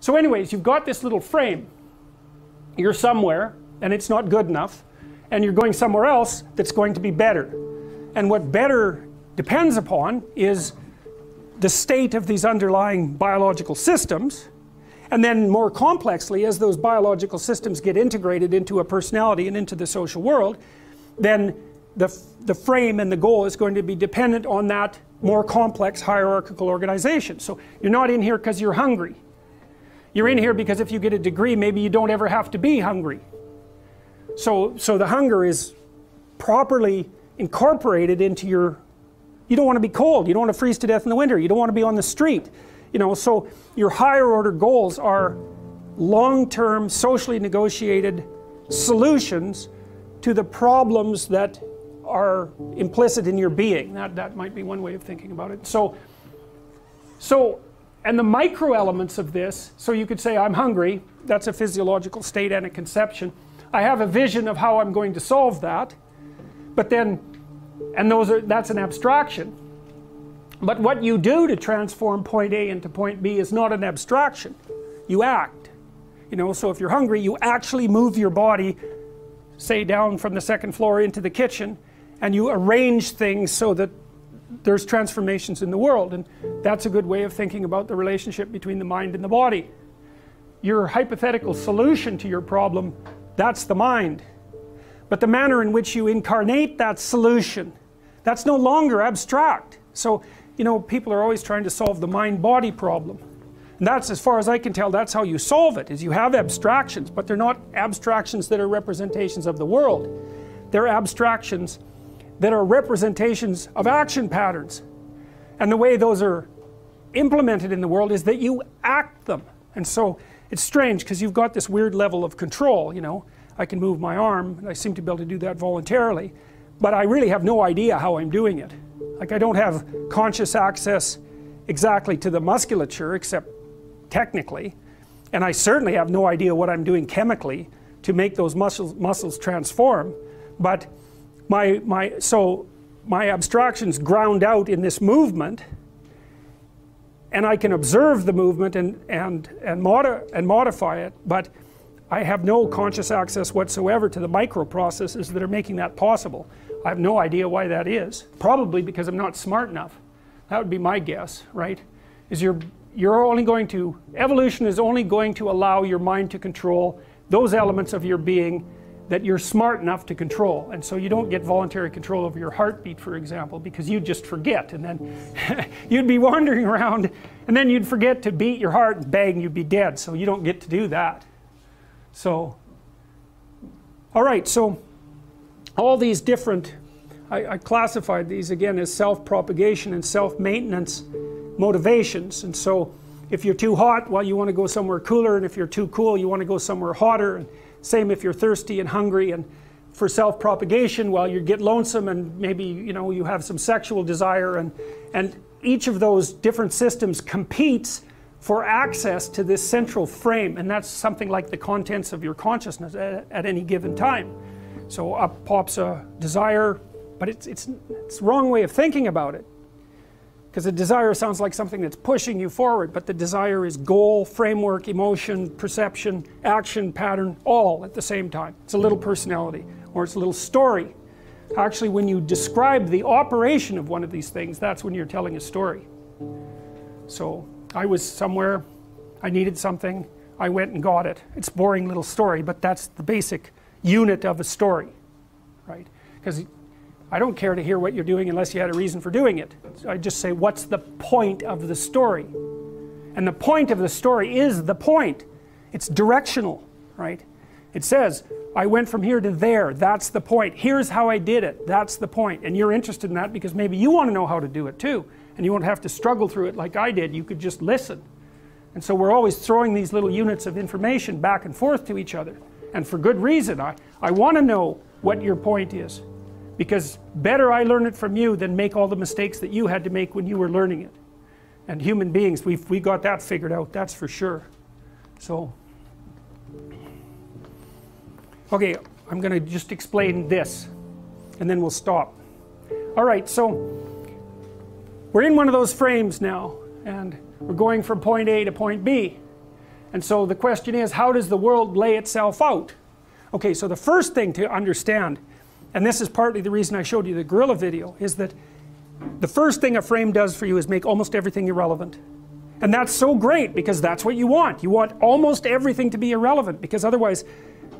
So anyways, you've got this little frame. You're somewhere and it's not good enough, and you're going somewhere else that's going to be better. And what better depends upon is the state of these underlying biological systems, and then more complexly, as those biological systems get integrated into a personality and into the social world, then the frame and the goal is going to be dependent on that more complex hierarchical organization. So you're not in here because you're hungry. You're in here because if you get a degree, maybe you don't ever have to be hungry. So the hunger is properly incorporated into your, you don't want to be cold, you don't want to freeze to death in the winter, you don't want to be on the street, you know. So your higher order goals are long-term socially negotiated solutions to the problems that are implicit in your being. That might be one way of thinking about it. So and the micro elements of this, so you could say I'm hungry, that's a physiological state and a conception. I have a vision of how I'm going to solve that, but then, and that's an abstraction. But what you do to transform point A into point B is not an abstraction. You act. You know, so if you're hungry, you actually move your body, say down from the second floor into the kitchen, and you arrange things so that there's transformations in the world. And that's a good way of thinking about the relationship between the mind and the body. Your hypothetical solution to your problem, that's the mind. But the manner in which you incarnate that solution, that's no longer abstract. So, you know, people are always trying to solve the mind-body problem. And that's, as far as I can tell, that's how you solve it, is you have abstractions, but they're not abstractions that are representations of the world. They're abstractions that are representations of action patterns. And the way those are implemented in the world is that you act them. And so it's strange because you've got this weird level of control, you know. I can move my arm and I seem to be able to do that voluntarily, but I really have no idea how I'm doing it. Like, I don't have conscious access exactly to the musculature, except technically, and I certainly have no idea what I'm doing chemically to make those muscles transform. But my abstractions ground out in this movement, and I can observe the movement and modify it, but I have no conscious access whatsoever to the micro processes that are making that possible. I have no idea why that is. Probably because I'm not smart enough. That would be my guess, right? Is you're only going to, evolution is only going to allow your mind to control those elements of your being that you're smart enough to control. And so you don't get voluntary control over your heartbeat, for example, because you'd just forget, and then you'd be wandering around, and then you'd forget to beat your heart and bang, you'd be dead. So you don't get to do that. So, alright, so all these different, I classified these again as self-propagation and self-maintenance motivations. And so if you're too hot, well, you want to go somewhere cooler, and if you're too cool, you want to go somewhere hotter. And same if you're thirsty and hungry. And for self-propagation, well, you get lonesome and maybe, you know, you have some sexual desire, and each of those different systems competes for access to this central frame, and that's something like the contents of your consciousness at any given time. So up pops a desire, but it's the wrong way of thinking about it, because a desire sounds like something that's pushing you forward, but the desire is goal, framework, emotion, perception, action, pattern, all at the same time. It's a little personality, or it's a little story. Actually, when you describe the operation of one of these things, that's when you're telling a story. So I was somewhere, I needed something, I went and got it. It's a boring little story, but that's the basic unit of a story, right? Because I don't care to hear what you're doing unless you had a reason for doing it. I just say, what's the point of the story? And the point of the story is the point. It's directional, right? It says, I went from here to there, that's the point. Here's how I did it, that's the point. And you're interested in that because maybe you want to know how to do it too. And you won't have to struggle through it like I did. You could just listen. And so we're always throwing these little units of information back and forth to each other. And for good reason. I want to know what your point is. Because better I learn it from you than make all the mistakes that you had to make when you were learning it. And human beings, we got that figured out, that's for sure. So, okay, I'm going to just explain this, and then we'll stop. Alright, so we're in one of those frames now, and we're going from point A to point B. And so the question is, how does the world lay itself out? Okay, so the first thing to understand, and this is partly the reason I showed you the gorilla video, is that the first thing a frame does for you is make almost everything irrelevant. And that's so great, because that's what you want. You want almost everything to be irrelevant, because otherwise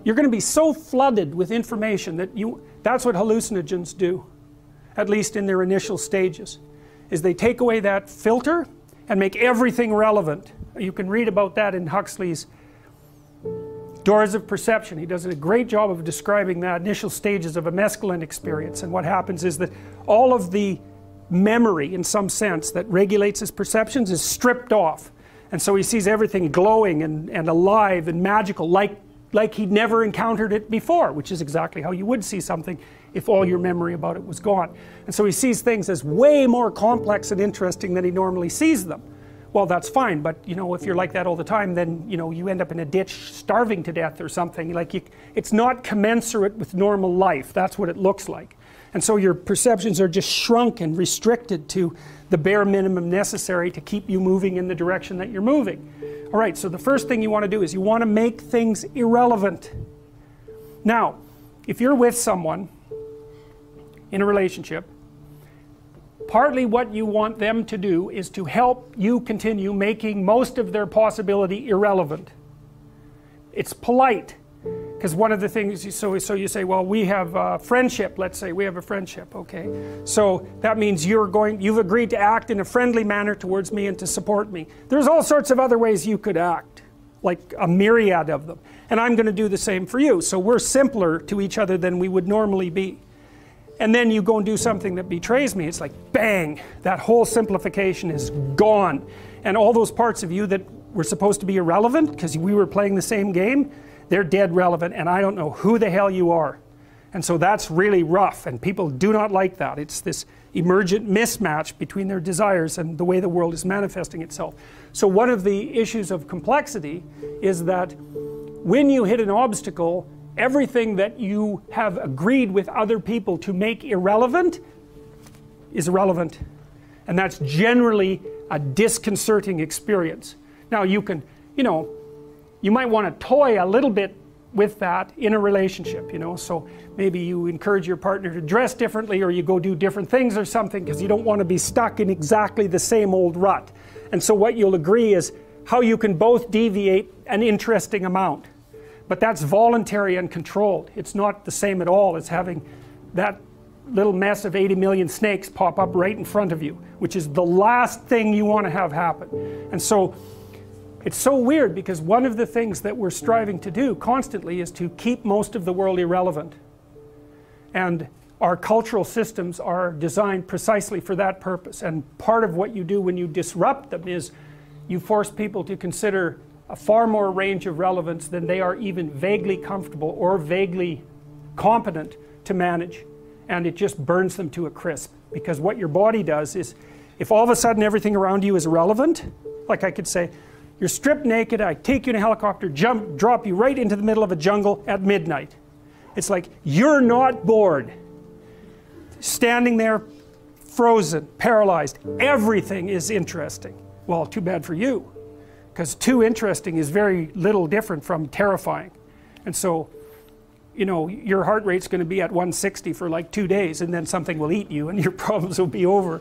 you're going to be so flooded with information that that's what hallucinogens do, at least in their initial stages, is they take away that filter and make everything relevant. You can read about that in Huxley's Doors of Perception. He does a great job of describing the initial stages of a mescaline experience, and what happens is that all of the memory, in some sense, that regulates his perceptions is stripped off, and so he sees everything glowing and alive and magical, like he'd never encountered it before, which is exactly how you would see something if all your memory about it was gone. And so he sees things as way more complex and interesting than he normally sees them. Well, that's fine, but you know, if you're like that all the time, then you know, you end up in a ditch starving to death or something. Like it's not commensurate with normal life. That's what it looks like. And so your perceptions are just shrunk and restricted to the bare minimum necessary to keep you moving in the direction that you're moving. Alright, so the first thing you want to do is you want to make things irrelevant. Now, if you're with someone in a relationship, partly what you want them to do is to help you continue making most of their possibility irrelevant. It's polite, because one of the things, so you say, well, we have a friendship, let's say we have a friendship, okay, so that means you've agreed to act in a friendly manner towards me and to support me. There's all sorts of other ways you could act, like a myriad of them, and I'm going to do the same for you. So we're simpler to each other than we would normally be. And then you go and do something that betrays me. It's like bang, that whole simplification is gone, and all those parts of you that were supposed to be irrelevant because we were playing the same game, they're dead relevant, and I don't know who the hell you are. And so that's really rough, and people do not like that. It's this emergent mismatch between their desires and the way the world is manifesting itself. So one of the issues of complexity is that when you hit an obstacle, everything that you have agreed with other people to make irrelevant is irrelevant, and that's generally a disconcerting experience. Now you can, you know, you might want to toy a little bit with that in a relationship, you know, so maybe you encourage your partner to dress differently, or you go do different things or something, because you don't want to be stuck in exactly the same old rut. And so what you'll agree is how you can both deviate an interesting amount. But that's voluntary and controlled. It's not the same at all as having that little mess of 80 million snakes pop up right in front of you, which is the last thing you want to have happen. And so it's so weird, because one of the things that we're striving to do constantly is to keep most of the world irrelevant. And our cultural systems are designed precisely for that purpose. And part of what you do when you disrupt them is you force people to consider a far more range of relevance than they are even vaguely comfortable or vaguely competent to manage, and it just burns them to a crisp. Because what your body does is, if all of a sudden everything around you is irrelevant, like I could say, you're stripped naked, I take you in a helicopter, drop you right into the middle of a jungle at midnight. It's like, you're not bored. Standing there, frozen, paralyzed, everything is interesting. Well, too bad for you, because too interesting is very little different from terrifying. And so, you know, your heart rate's going to be at 160 for like 2 days, and then something will eat you and your problems will be over.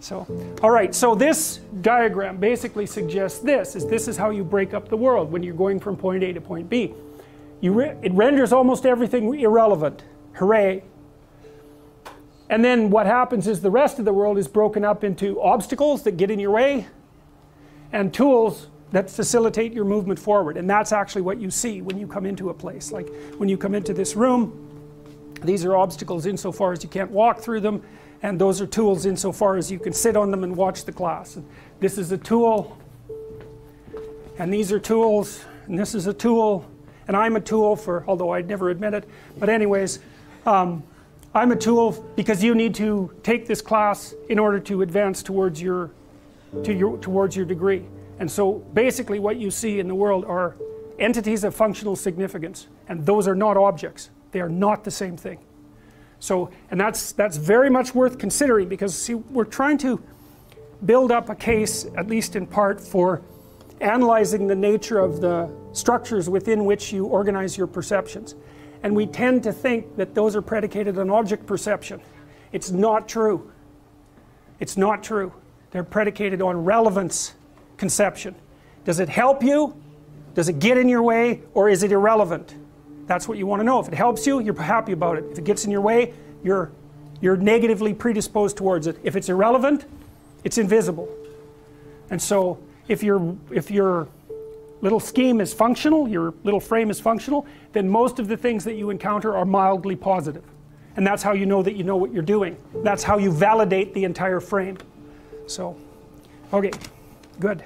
So, alright, so this diagram basically suggests this is how you break up the world when you're going from point A to point B. It renders almost everything irrelevant. Hooray. And then what happens is the rest of the world is broken up into obstacles that get in your way and tools that facilitate your movement forward. And that's actually what you see when you come into a place. Like when you come into this room, these are obstacles insofar as you can't walk through them, and those are tools insofar as you can sit on them and watch the class. And this is a tool, and these are tools, and this is a tool, and I'm a tool for, although I'd never admit it, but anyways, I'm a tool because you need to take this class in order to advance towards your degree. And so basically what you see in the world are entities of functional significance, and those are not objects. They are not the same thing. So, and that's very much worth considering, because see, we're trying to build up a case, at least in part, for analyzing the nature of the structures within which you organize your perceptions. And we tend to think that those are predicated on object perception. It's not true. It's not true. They're predicated on relevance conception. Does it help you? Does it get in your way? Or is it irrelevant? That's what you want to know. If it helps you, you're happy about it. If it gets in your way, you're negatively predisposed towards it. If it's irrelevant, it's invisible. And so if your little scheme is functional, your little frame is functional, then most of the things that you encounter are mildly positive. And that's how you know that you know what you're doing. That's how you validate the entire frame. So, okay, good.